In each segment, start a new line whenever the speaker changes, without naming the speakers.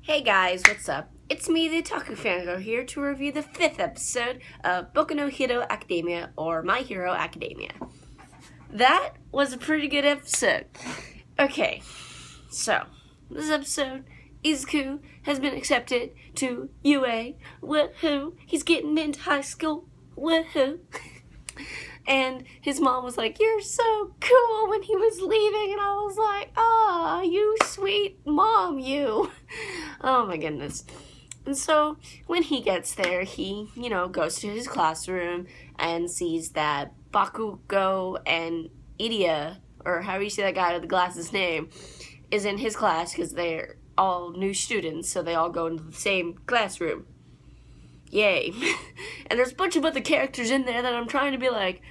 Hey guys, what's up? It's me, the Otaku Fangirl, here to review the 5th episode of Boku no Hero Academia, or My Hero Academia. That was a pretty good episode. Okay, so, this episode, Izuku has been accepted to UA. Woohoo! He's getting into high school. Woohoo! And his mom was like, "You're so cool," when he was leaving, and I was like, "Ah, you sweet mom, you." Oh my goodness. And so when he gets there, he, goes to his classroom and sees that Bakugo and Iria, or however you say that guy with the glasses name, is in his class because they're all new students, so they all go into the same classroom. Yay. And there's a bunch of other characters in there that I'm trying to be like,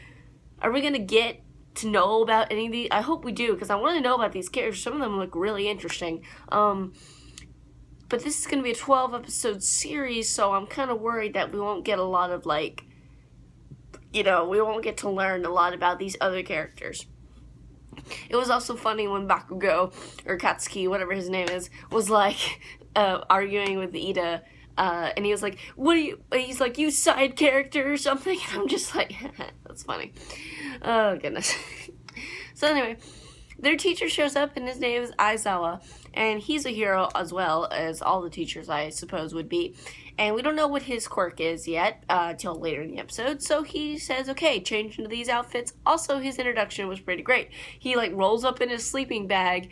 are we going to get to know about any of these? I hope we do, because I want to know about these characters. Some of them look really interesting. But this is going to be a 12-episode series, so I'm kind of worried that we won't get a lot of, we won't get to learn a lot about these other characters. It was also funny when Bakugo, or Katsuki, whatever his name is, was, arguing with Ida, and he was like, he's like, "You side character," or something, and I'm just like, that's funny. Oh, goodness. So anyway, their teacher shows up, and his name is Aizawa, and he's a hero as well as all the teachers, I suppose, would be. And we don't know what his quirk is yet, till later in the episode, so he says, okay, change into these outfits. Also, his introduction was pretty great. He, rolls up in his sleeping bag,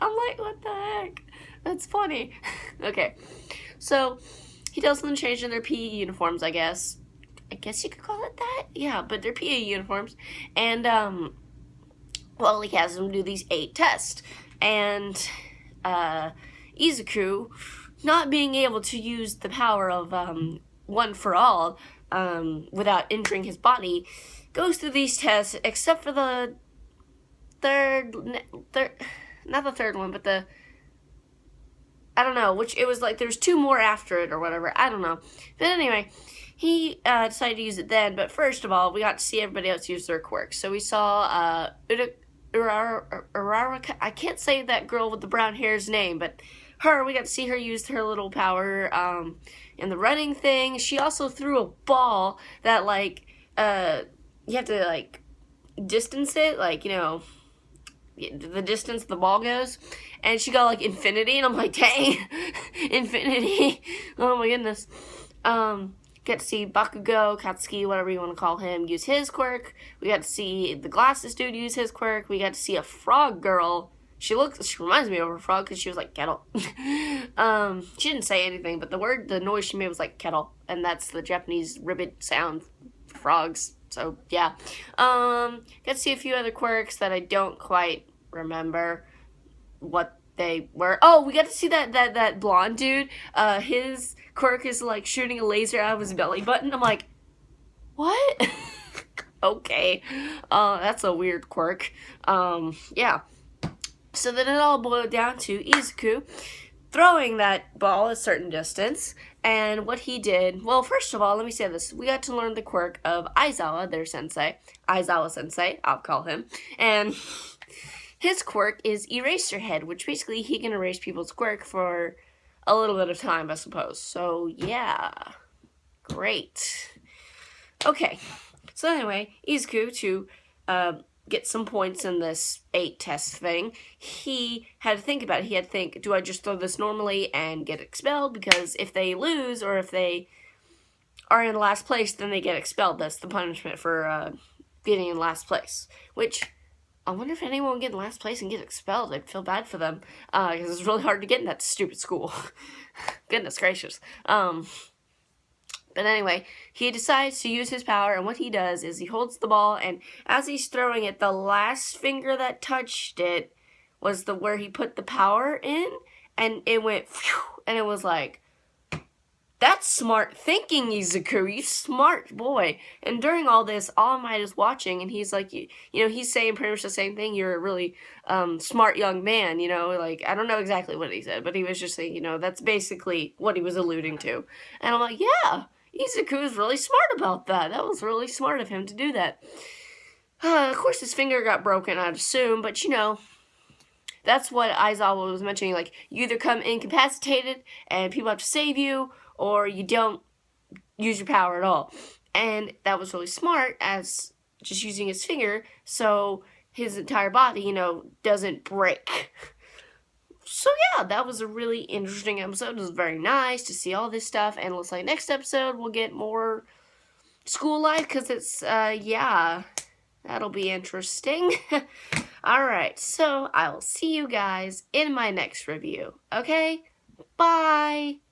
I'm like, what the heck? That's funny. Okay, so he tells them to change in their PE uniforms, I guess. I guess you could call it that? Yeah, but they're PE uniforms. And, he has them do these 8 tests. And, Izuku, not being able to use the power of, One for All, without injuring his body, goes through these tests, except for the third, not the third one, but I don't know, which it was there's 2 more after it or whatever. I don't know. But anyway, he decided to use it then. But first of all, we got to see everybody else use their quirks. So we saw Uraraka. I can't say that girl with the brown hair's name, but we got to see her use her little power in the running thing. She also threw a ball that, you have to, distance it, the distance the ball goes, and she got infinity, and I'm like, dang, infinity. Oh my goodness. Get to see Bakugo, Katsuki, whatever you want to call him, use his quirk. We got to see the glasses dude use his quirk. We got to see a frog girl. She reminds me of a frog because she was like kettle. She didn't say anything, but the noise she made was like kettle, and that's the Japanese ribbit sound for frogs. So, yeah. Got to see a few other quirks that I don't quite remember what they were. Oh, we got to see that blonde dude. His quirk is, shooting a laser out of his belly button. I'm like, what? Okay. That's a weird quirk. Yeah. So then it all boiled down to Izuku throwing that ball a certain distance, and what he did, well, first of all, let me say this, we got to learn the quirk of Aizawa, their sensei, Aizawa sensei, I'll call him, and his quirk is Eraserhead, which basically he can erase people's quirk for a little bit of time, I suppose, so yeah, great. Okay, so anyway, Izuku, to get some points in this 8 test thing, he had to think about it. He had to think, do I just throw this normally and get expelled? Because if they lose, or if they are in last place, then they get expelled. That's the punishment for getting in last place. Which, I wonder if anyone would get in last place and get expelled. I'd feel bad for them, because it's really hard to get in that stupid school. Goodness gracious. But anyway, he decides to use his power, and what he does is he holds the ball, and as he's throwing it, the last finger that touched it was where he put the power in, and it went, phew, and it was like, that's smart thinking, Izuku, you smart boy. And during all this, All Might is watching, and he's like, he's saying pretty much the same thing, you're a really smart young man, I don't know exactly what he said, but he was just saying, that's basically what he was alluding to. And I'm like, yeah, Izuku is really smart about that. That was really smart of him to do that. Of course, his finger got broken, I'd assume, but that's what Aizawa was mentioning. Like, you either come incapacitated and people have to save you, or you don't use your power at all. And that was really smart, as just using his finger, so his entire body, doesn't break. So yeah, that was a really interesting episode. It was very nice to see all this stuff, and it looks like next episode we'll get more school life, because it's, yeah, that'll be interesting. Alright, so I will see you guys in my next review. Okay? Bye!